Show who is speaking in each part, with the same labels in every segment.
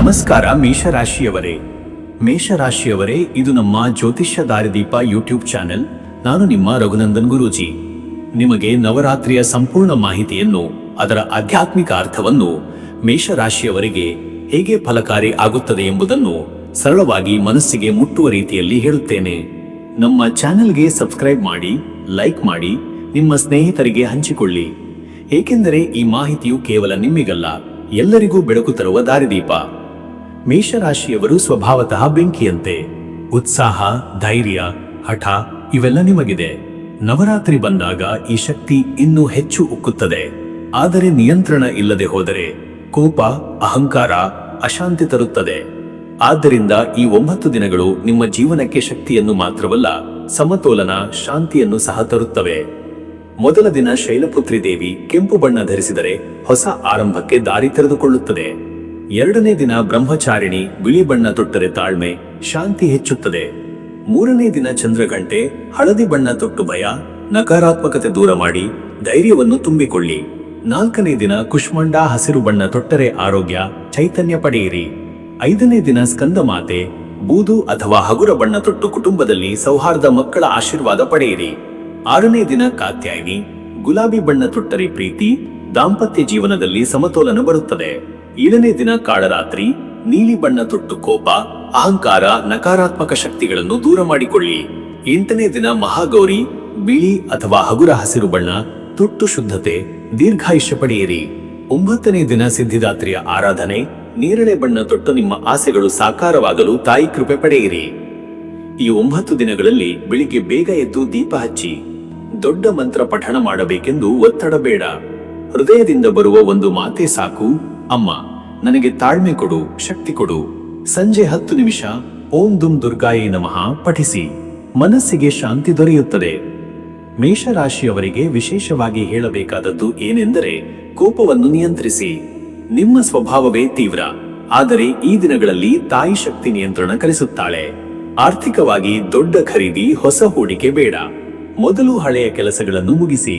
Speaker 1: ನಮಸ್ಕಾರ ಮೇಷರಾಶಿಯವರೇ. ಮೇಷರಾಶಿಯವರೇ, ಇದು ನಮ್ಮ ಜ್ಯೋತಿಷ್ಯ ದಾರಿದೀಪ ಯೂಟ್ಯೂಬ್ ಚಾನೆಲ್. ನಾನು ನಿಮ್ಮ ರಘುನಂದನ್ ಗುರೂಜಿ. ನಿಮಗೆ ನವರಾತ್ರಿಯ ಸಂಪೂರ್ಣ ಮಾಹಿತಿಯನ್ನು, ಅದರ ಆಧ್ಯಾತ್ಮಿಕ ಅರ್ಥವನ್ನು, ಮೇಷರಾಶಿಯವರಿಗೆ ಹೇಗೆ ಫಲಕಾರಿ ಆಗುತ್ತದೆ ಎಂಬುದನ್ನು ಸರಳವಾಗಿ ಮನಸ್ಸಿಗೆ ಮುಟ್ಟುವ ರೀತಿಯಲ್ಲಿ ಹೇಳುತ್ತೇನೆ. ನಮ್ಮ ಚಾನೆಲ್ಗೆ ಸಬ್ಸ್ಕ್ರೈಬ್ ಮಾಡಿ, ಲೈಕ್ ಮಾಡಿ, ನಿಮ್ಮ ಸ್ನೇಹಿತರಿಗೆ ಹಂಚಿಕೊಳ್ಳಿ. ಏಕೆಂದರೆ ಈ ಮಾಹಿತಿಯು ಕೇವಲ ನಿಮಗಲ್ಲ, ಎಲ್ಲರಿಗೂ ಬೆಳಕು ತರುವ ದಾರಿದೀಪ. ಮೇಷರಾಶಿಯವರು ಸ್ವಭಾವತಃ ಬೆಂಕಿಯಂತೆ. ಉತ್ಸಾಹ, ಧೈರ್ಯ, ಹಠ ಇವೆಲ್ಲ ನಿಮಗಿದೆ. ನವರಾತ್ರಿ ಬಂದಾಗ ಈ ಶಕ್ತಿ ಇನ್ನೂ ಹೆಚ್ಚು ಉಕ್ಕುತ್ತದೆ. ಆದರೆ ನಿಯಂತ್ರಣ ಇಲ್ಲದೆ ಹೋದರೆ ಕೋಪ, ಅಹಂಕಾರ, ಅಶಾಂತಿ ತರುತ್ತದೆ. ಆದ್ದರಿಂದ ಈ 9 ದಿನಗಳು ನಿಮ್ಮ ಜೀವನಕ್ಕೆ ಶಕ್ತಿಯನ್ನು ಮಾತ್ರವಲ್ಲ, ಸಮತೋಲನ, ಶಾಂತಿಯನ್ನು ಸಹ ತರುತ್ತವೆ. ಮೊದಲ ದಿನ ಶೈಲಪುತ್ರಿ ದೇವಿ ಕೆಂಪು ಬಣ್ಣ ಧರಿಸಿದರೆ ಹೊಸ ಆರಂಭಕ್ಕೆ ದಾರಿ ತೆರೆದುಕೊಳ್ಳುತ್ತದೆ. ಎರಡನೇ ದಿನ ಬ್ರಹ್ಮಚಾರಿಣಿ ಬಿಳಿ ಬಣ್ಣ ತೊಟ್ಟರೆ ತಾಳ್ಮೆ, ಶಾಂತಿ ಹೆಚ್ಚುತ್ತದೆ. ಮೂರನೇ ದಿನ ಚಂದ್ರಗಂಟೆ ಹಳದಿ ಬಣ್ಣ ತೊಟ್ಟು ಭಯ, ನಕಾರಾತ್ಮಕತೆ ದೂರ ಮಾಡಿ ಧೈರ್ಯವನ್ನು ತುಂಬಿಕೊಳ್ಳಿ. ನಾಲ್ಕನೇ ದಿನ ಕುಷ್ಮಂಡ ಹಸಿರು ಬಣ್ಣ ತೊಟ್ಟರೆ ಆರೋಗ್ಯ, ಚೈತನ್ಯ ಪಡೆಯಿರಿ. ಐದನೇ ದಿನ ಸ್ಕಂದಮಾತೆ ಬೂದು ಅಥವಾ ಹಗುರ ಬಣ್ಣ ತೊಟ್ಟು ಕುಟುಂಬದಲ್ಲಿ ಸೌಹಾರ್ದ, ಮಕ್ಕಳ ಆಶೀರ್ವಾದ ಪಡೆಯಿರಿ. ಆರನೇ ದಿನ ಕಾತ್ಯಾಯಿನಿ ಗುಲಾಬಿ ಬಣ್ಣ ತೊಟ್ಟರೆ ಪ್ರೀತಿ, ದಾಂಪತ್ಯ ಜೀವನದಲ್ಲಿ ಸಮತೋಲನ ಬರುತ್ತದೆ. 7ನೇ ದಿನ ಕಾಳರಾತ್ರಿ ನೀಲಿ ಬಣ್ಣ ತೊಟ್ಟು ಕೋಪ, ಅಹಂಕಾರ, ನಕಾರಾತ್ಮಕ ಶಕ್ತಿಗಳನ್ನು ದೂರ ಮಾಡಿಕೊಳ್ಳಿ. 8ನೇ ದಿನ ಮಹಾಗೌರಿ ಬಿಳಿ ಅಥವಾ ಹಗುರ ಹಸಿರು ಬಣ್ಣ ತೊಟ್ಟು ಶುದ್ಧತೆ, ದೀರ್ಘಾಯುಷ್ಯ ಪಡೆಯಿರಿ. 9ನೇ ದಿನ ಸಿದ್ಧಿದಾತ್ರಿಯ ಆರಾಧನೆ ನೇರಳೆ ಬಣ್ಣ ತೊಟ್ಟು ನಿಮ್ಮ ಆಸೆಗಳು ಸಾಕಾರವಾಗಲು ತಾಯಿ ಕೃಪೆ ಪಡೆಯಿರಿ. ಈ 9 ದಿನಗಳಲ್ಲಿ ಬೆಳಿಗ್ಗೆ ಬೇಗ ಎದ್ದು ದೀಪ ಹಚ್ಚಿ. ದೊಡ್ಡ ಮಂತ್ರ ಪಠಣ ಮಾಡಬೇಕೆಂದು ಒತ್ತಡ ಬೇಡ. ಹೃದಯದಿಂದ ಬರುವ ಒಂದು ಮಾತೆ ಸಾಕು. ಅಮ್ಮ, ನನಗೆ ತಾಳ್ಮೆ ಕೊಡು, ಶಕ್ತಿ ಕೊಡು. ಸಂಜೆ 10 ನಿಮಿಷ ಓಂ ದುಂ ದುರ್ಗಾಯೇ ನಮಃ ಪಠಿಸಿ. ಮನಸ್ಸಿಗೆ ಶಾಂತಿ ದೊರೆಯುತ್ತದೆ. ಮೇಷರಾಶಿಯವರಿಗೆ ವಿಶೇಷವಾಗಿ ಹೇಳಬೇಕಾದದ್ದು ಏನೆಂದರೆ, ಕೋಪವನ್ನು ನಿಯಂತ್ರಿಸಿ. ನಿಮ್ಮ ಸ್ವಭಾವವೇ ತೀವ್ರ, ಆದರೆ ಈ ದಿನಗಳಲ್ಲಿ ತಾಯಿ ಶಕ್ತಿ ನಿಯಂತ್ರಣ ಕಲಿಸುತ್ತಾಳೆ. ಆರ್ಥಿಕವಾಗಿ ದೊಡ್ಡ ಖರೀದಿ, ಹೊಸ ಹೂಡಿಕೆ ಬೇಡ. ಮೊದಲು ಹಳೆಯ ಕೆಲಸಗಳನ್ನು ಮುಗಿಸಿ.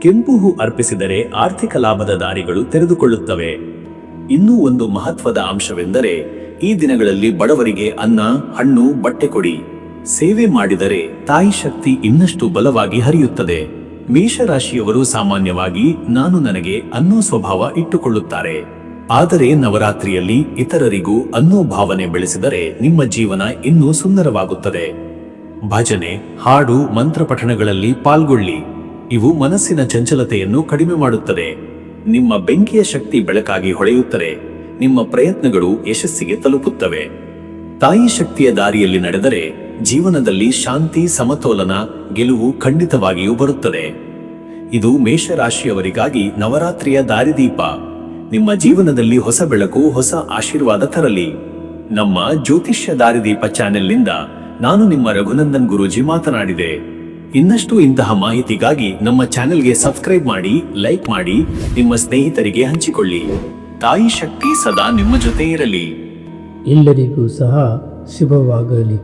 Speaker 1: ಕೆಂಪು ಹೂ ಅರ್ಪಿಸಿದರೆ ಆರ್ಥಿಕ ಲಾಭದ ದಾರಿಗಳು ತೆರೆದುಕೊಳ್ಳುತ್ತವೆ. ಇನ್ನೂ ಒಂದು ಮಹತ್ವದ ಅಂಶವೆಂದರೆ, ಈ ದಿನಗಳಲ್ಲಿ ಬಡವರಿಗೆ ಅನ್ನ, ಹಣ್ಣು, ಬಟ್ಟೆ ಕೊಡಿ. ಸೇವೆ ಮಾಡಿದರೆ ತಾಯಿ ಶಕ್ತಿ ಇನ್ನಷ್ಟು ಬಲವಾಗಿ ಹರಿಯುತ್ತದೆ. ಮೇಷರಾಶಿಯವರು ಸಾಮಾನ್ಯವಾಗಿ ನಾನು ನನಗೆ ಅನ್ನೋ ಸ್ವಭಾವ ಇಟ್ಟುಕೊಳ್ಳುತ್ತಾರೆ. ಆದರೆ ನವರಾತ್ರಿಯಲ್ಲಿ ಇತರರಿಗೂ ಅನ್ನೋ ಭಾವನೆ ಬೆಳೆಸಿದರೆ ನಿಮ್ಮ ಜೀವನ ಇನ್ನೂ ಸುಂದರವಾಗುತ್ತದೆ. ಭಜನೆ, ಹಾಡು, ಮಂತ್ರ ಪಠಣಗಳಲ್ಲಿ ಪಾಲ್ಗೊಳ್ಳಿ. ಇವು ಮನಸ್ಸಿನ ಚಂಚಲತೆಯನ್ನು ಕಡಿಮೆ ಮಾಡುತ್ತದೆ. ನಿಮ್ಮ ಬೆಂಕಿಯ ಶಕ್ತಿ ಬೆಳಕಾಗಿ ಹೊಳೆಯುತ್ತದೆ. ನಿಮ್ಮ ಪ್ರಯತ್ನಗಳು ಯಶಸ್ಸಿಗೆ ತಲುಪುತ್ತವೆ. ತಾಯಿ ಶಕ್ತಿಯ ದಾರಿಯಲ್ಲಿ ನಡೆದರೆ ಜೀವನದಲ್ಲಿ ಶಾಂತಿ, ಸಮತೋಲನ, ಗೆಲುವು ಖಂಡಿತವಾಗಿಯೂ ಬರುತ್ತದೆ. ಇದು ಮೇಷರಾಶಿಯವರಿಗಾಗಿ ನವರಾತ್ರಿಯ ದಾರಿದೀಪ. ನಿಮ್ಮ ಜೀವನದಲ್ಲಿ ಹೊಸ ಬೆಳಕು, ಹೊಸ ಆಶೀರ್ವಾದ ತರಲಿ. ನಮ್ಮ ಜ್ಯೋತಿಷ್ಯ ದಾರಿದೀಪ ಚಾನೆಲ್ನಿಂದ ನಾನು ನಿಮ್ಮ ರಘುನಂದನ್ ಗುರೂಜಿ ಮಾತನಾಡಿದೆ. ಇನ್ನಷ್ಟು ಇಂತಹ ಮಾಹಿತಿಗಾಗಿ ನಮ್ಮ ಚಾನೆಲ್ಗೆ ಸಬ್ಸ್ಕ್ರೈಬ್ ಮಾಡಿ, ಲೈಕ್ ಮಾಡಿ, ನಿಮ್ಮ ಸ್ನೇಹಿತರಿಗೆ ಹಂಚಿಕೊಳ್ಳಿ. ತಾಯಿ ಶಕ್ತಿ ಸದಾ ನಿಮ್ಮ ಜೊತೆ ಇರಲಿ.
Speaker 2: ಎಲ್ಲರಿಗೂ ಸಹ ಶುಭವಾಗಲಿ.